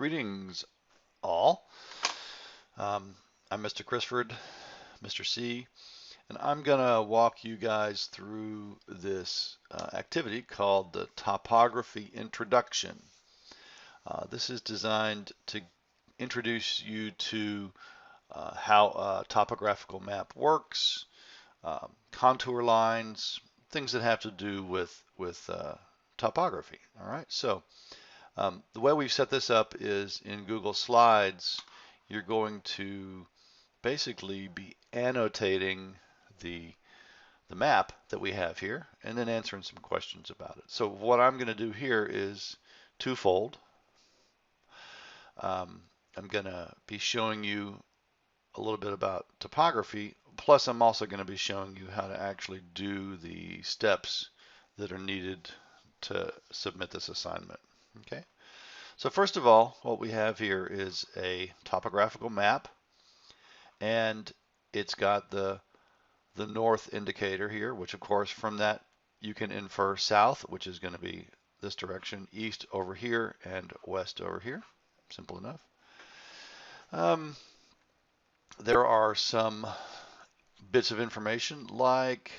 Greetings all. I'm Mr. Chrisford, Mr. C, and I'm going to walk you guys through this activity called the Topography Introduction. This is designed to introduce you to how a topographical map works, contour lines, things that have to do with topography. All right, so the way we've set this up is in Google Slides. You're going to basically be annotating the map that we have here and then answering some questions about it. So what I'm going to do here is twofold. I'm going to be showing you a little bit about topography, plus I'm also going to be showing you how to actually do the steps that are needed to submit this assignment. Okay. So first of all, what we have here is a topographical map, and it's got the north indicator here, which of course from that you can infer south, which is going to be this direction, east over here, and west over here. Simple enough. There are some bits of information like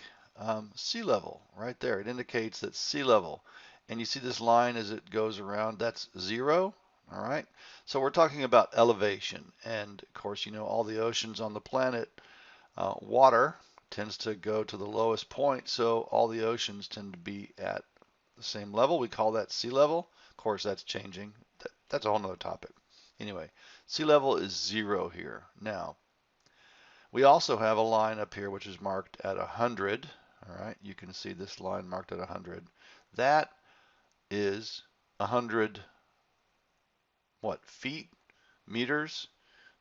sea level right there. It indicates that sea level. And you see this line as it goes around, that's 0, all right? So we're talking about elevation. And of course, you know, all the oceans on the planet, water tends to go to the lowest point, so all the oceans tend to be at the same level. We call that sea level. Of course, that's changing. That's a whole nother topic. Anyway, sea level is 0 here. Now, we also have a line up here which is marked at 100, all right? You can see this line marked at 100. That is 100 feet, meters?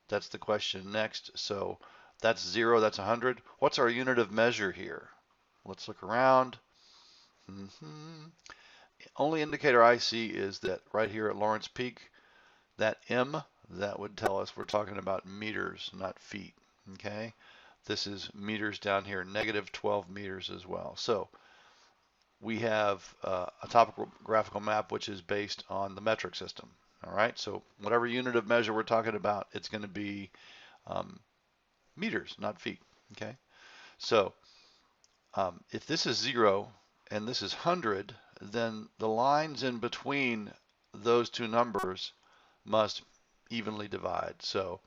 That's the question next. So that's 0, that's 100. What's our unit of measure here? Let's look around. Only indicator I see is that right here at Lawrence Peak, that M, that would tell us we're talking about meters, not feet. Okay, this is meters down here, -12 meters as well. So we have a topographical map which is based on the metric system. All right, so whatever unit of measure we're talking about, it's going to be meters, not feet. Okay, so if this is 0 and this is 100, then the lines in between those two numbers must evenly divide. So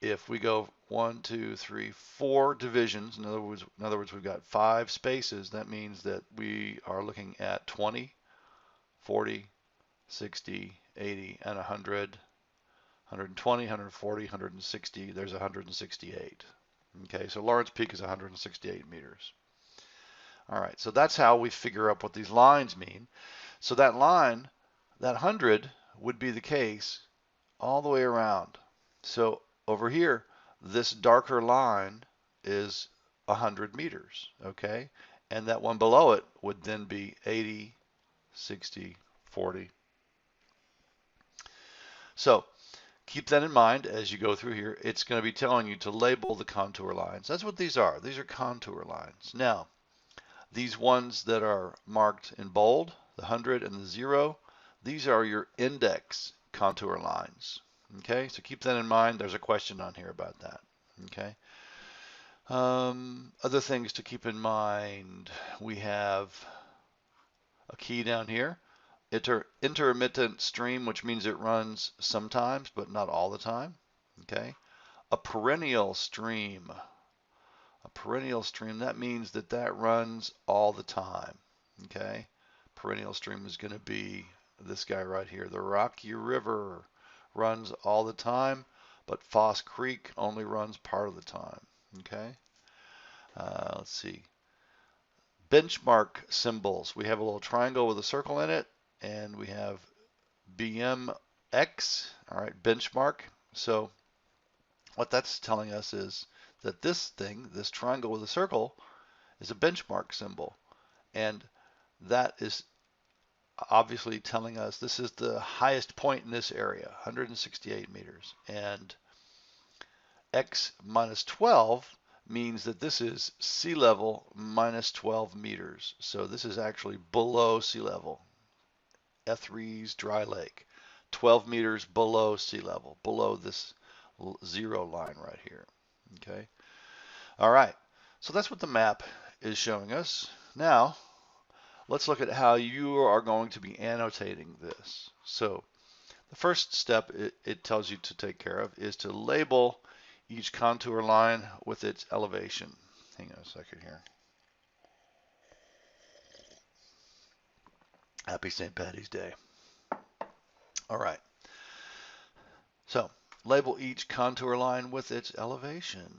if we go 1, 2, 3, 4 divisions, in other words, we've got 5 spaces, that means that we are looking at 20, 40, 60, 80, and 100, 120, 140, 160, there's 168. Okay, so Lawrence Peak is 168 meters. All right, so that's how we figure out what these lines mean. So that line, that 100, would be the case all the way around. So over here, this darker line is 100 meters, okay? And that one below it would then be 80, 60, 40. So keep that in mind as you go through here. It's going to be telling you to label the contour lines. That's what these are. These are contour lines. Now, these ones that are marked in bold, the 100 and the 0, these are your index contour lines. Okay, so keep that in mind. There's a question on here about that. Okay. Other things to keep in mind, we have a key down here, intermittent stream, which means it runs sometimes, but not all the time. Okay. A perennial stream. A perennial stream, that means that that runs all the time. Okay. Perennial stream is going to be this guy right here, the Rocky River. Runs all the time, but Foss Creek only runs part of the time. Okay, let's see. Benchmark symbols. We have a little triangle with a circle in it, and we have BMX. All right, benchmark. So what that's telling us is that this thing, this triangle with a circle, is a benchmark symbol, and that is obviously telling us this is the highest point in this area, 168 meters. And X minus 12 means that this is sea level minus 12 meters. So this is actually below sea level. Etheries Dry Lake. 12 meters below sea level, below this 0 line right here. Okay. All right. So that's what the map is showing us. Now, let's look at how you are going to be annotating this. So the first step it tells you to take care of is to label each contour line with its elevation. Hang on a second here. Happy St. Patty's Day. All right. So label each contour line with its elevation.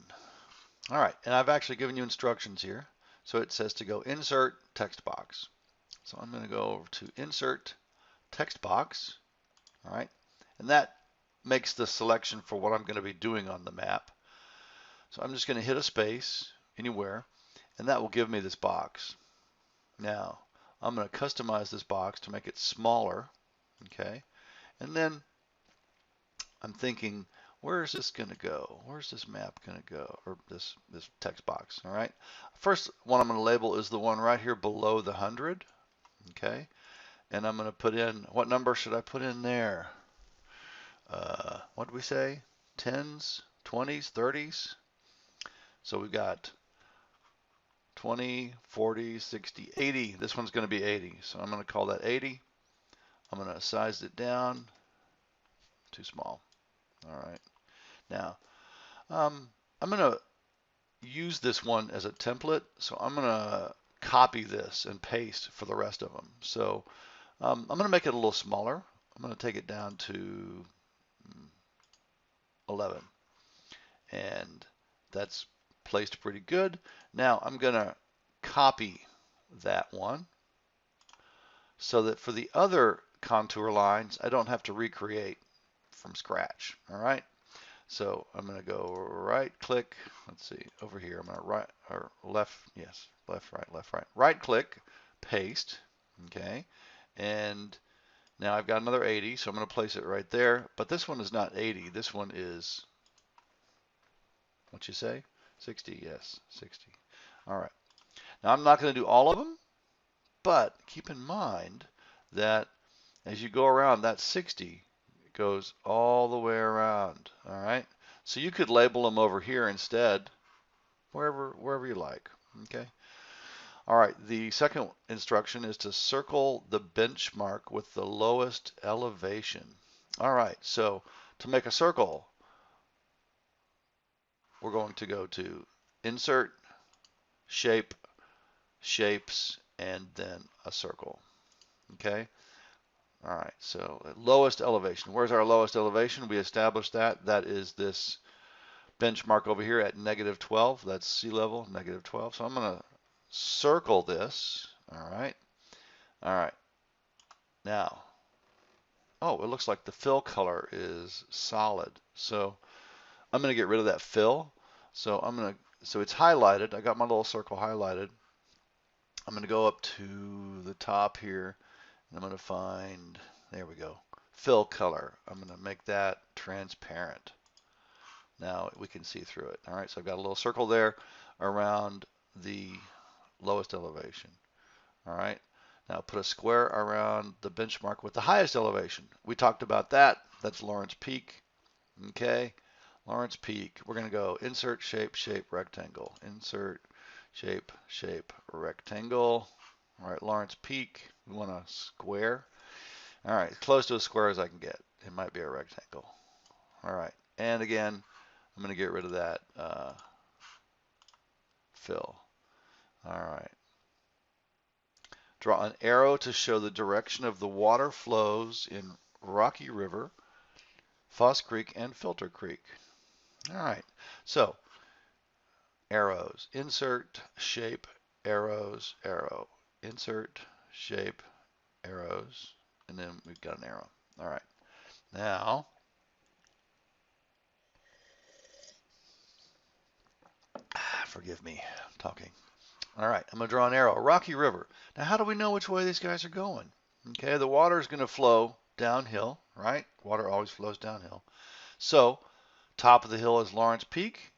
All right. And I've actually given you instructions here. So it says to go insert text box. So I'm going to go over to insert text box. All right. And that makes the selection for what I'm going to be doing on the map. So I'm just going to hit a space anywhere, and that will give me this box. Now, I'm going to customize this box to make it smaller, okay? And then I'm thinking, where is this going to go? Where's this map going to go, or this text box, all right? First one I'm going to label is the one right here below the 100, okay? And I'm going to put in, what number should I put in there? What did we say? 10s, 20s, 30s? So we've got 20, 40, 60, 80. This one's going to be 80. So I'm going to call that 80. I'm going to size it down. Too small. All right. Now, I'm going to use this one as a template. So I'm going to copy this and paste for the rest of them. So I'm going to make it a little smaller. I'm going to take it down to 11. And that's placed pretty good. Now I'm going to copy that one so that for the other contour lines, I don't have to recreate from scratch. All right. So I'm going to go right click. Let's see over here. I'm going to right or left. Yes. Left, right. Right click, paste. Okay. And now I've got another 80. So I'm going to place it right there. But this one is not 80. This one is, what you say? 60. Yes. 60. All right. Now I'm not going to do all of them, but keep in mind that as you go around, that 60 goes all the way around. All right. So you could label them over here instead, wherever you like. Okay. All right. The second instruction is to circle the benchmark with the lowest elevation. All right. So to make a circle, we're going to go to Insert, Shape, Shapes, and then a circle. Okay. All right. So lowest elevation. Where's our lowest elevation? We established that. That is this benchmark over here at -12. That's sea level, -12. So I'm going to circle this. All right. All right. Now, oh, it looks like the fill color is solid. So I'm going to get rid of that fill. So so it's highlighted. I got my little circle highlighted. I'm going to go up to the top here, and I'm going to find, there we go, fill color. I'm going to make that transparent. Now we can see through it. All right, so I've got a little circle there around the lowest elevation. All right, now put a square around the benchmark with the highest elevation. We talked about that. That's Lawrence Peak. Okay, Lawrence Peak. We're going to go Insert, Shape, Shape, Rectangle. Insert, Shape, Shape, Rectangle. All right, Lawrence Peak. We want a square. All right, as close to a square as I can get. It might be a rectangle. All right, and again, I'm going to get rid of that fill. All right. Draw an arrow to show the direction of the water flows in Rocky River, Foss Creek, and Filter Creek. All right. So arrows. Insert, shape, arrows, arrow. Insert, shape, arrows, and then we've got an arrow. All right. Now, forgive me, I'm talking. All right, I'm going to draw an arrow. Rocky River. Now, how do we know which way these guys are going? Okay, the water is going to flow downhill, right? Water always flows downhill. So, top of the hill is Lawrence Peak.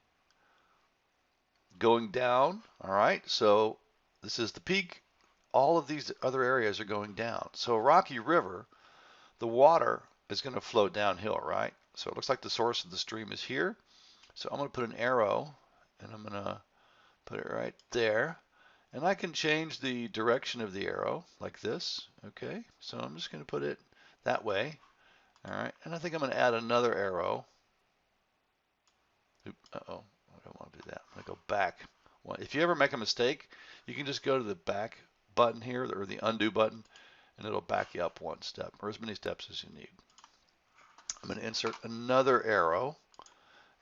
Going down, all right? So, this is the peak. All of these other areas are going down. So, Rocky River, the water is going to flow downhill, right? So it looks like the source of the stream is here. So I'm going to put an arrow, and I'm going to put it right there. And I can change the direction of the arrow like this. Okay, so I'm just going to put it that way. All right, and I think I'm going to add another arrow. Uh-oh, I don't want to do that. I'm going to go back. If you ever make a mistake, you can just go to the back button here, or the undo button, and it'll back you up one step, or as many steps as you need. I'm going to insert another arrow.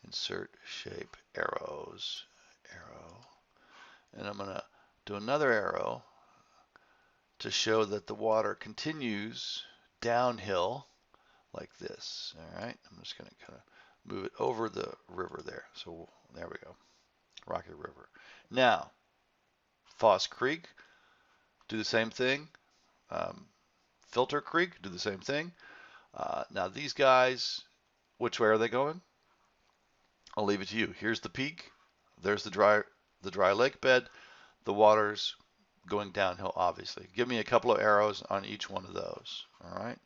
Insert shape arrows, arrow. And I'm going to do another arrow to show that the water continues downhill like this. All right, I'm just going to kind of move it over the river there. So there we go, Rocky River. Now, Foss Creek, do the same thing. Filter Creek, do the same thing. Now these guys, which way are they going? I'll leave it to you. Here's the peak. There's the dry lake bed. The water's going downhill, obviously. Give me a couple of arrows on each one of those. All right.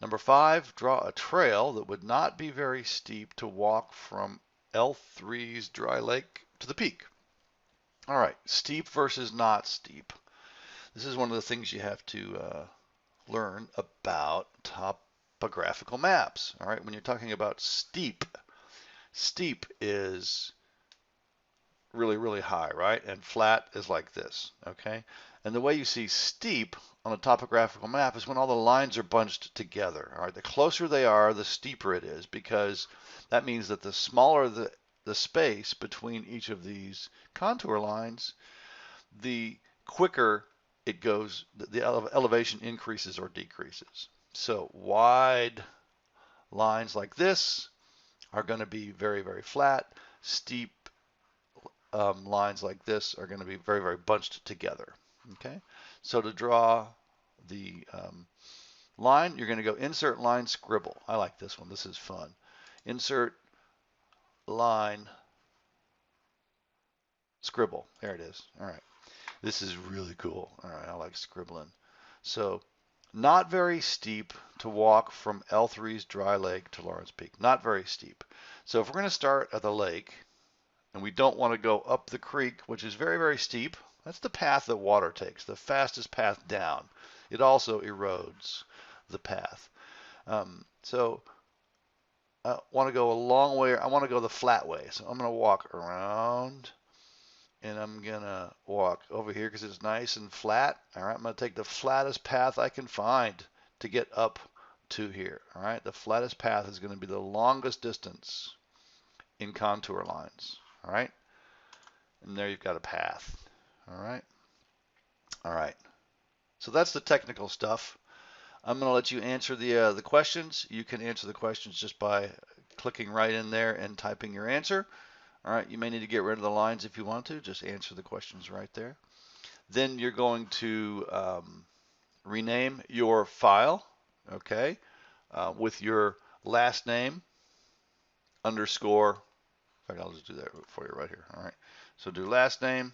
Number 5, draw a trail that would not be very steep to walk from L3's dry lake to the peak. All right, steep versus not steep. This is one of the things you have to learn about topographical maps. All right, when you're talking about steep, steep is really, really high, right? And flat is like this, okay? And the way you see steep on a topographical map is when all the lines are bunched together, all right? The closer they are, the steeper it is, because that means that the smaller the space between each of these contour lines, the quicker it goes, the elevation increases or decreases. So wide lines like this are going to be very, very flat. Steep lines like this are going to be very, very bunched together. Okay, so to draw the line, you're going to go insert line scribble. I like this one. This is fun. Insert line scribble. There it is. All right. This is really cool. All right, I like scribbling. So not very steep to walk from L3's dry lake to Lawrence Peak. Not very steep. So if we're going to start at the lake, and we don't want to go up the creek, which is very, very steep. That's the path that water takes, the fastest path down. It also erodes the path. So I want to go a long way. I want to go the flat way. So I'm going to walk around, and I'm going to walk over here because it's nice and flat. All right, I'm going to take the flattest path I can find to get up to here. All right, the flattest path is going to be the longest distance in contour lines. All right, and there you've got a path. All right, all right. So that's the technical stuff. I'm going to let you answer the questions. You can answer the questions just by clicking right in there and typing your answer. All right, you may need to get rid of the lines if you want to. Just answer the questions right there. Then you're going to rename your file, okay, with your last name underscore. In fact, I'll just do that for you right here. All right. So do last name,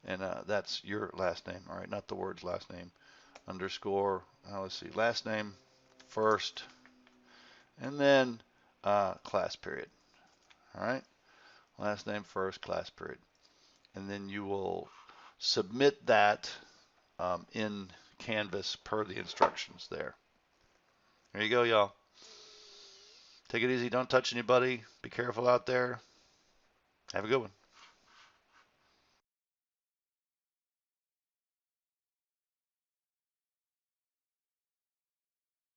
and that's your last name. All right, not the word's last name. Underscore. Let's see. Last name first, and then class period. All right. Last name first, class period, and then you will submit that in Canvas per the instructions there. There you go, y'all. Take it easy. Don't touch anybody. Be careful out there. Have a good one.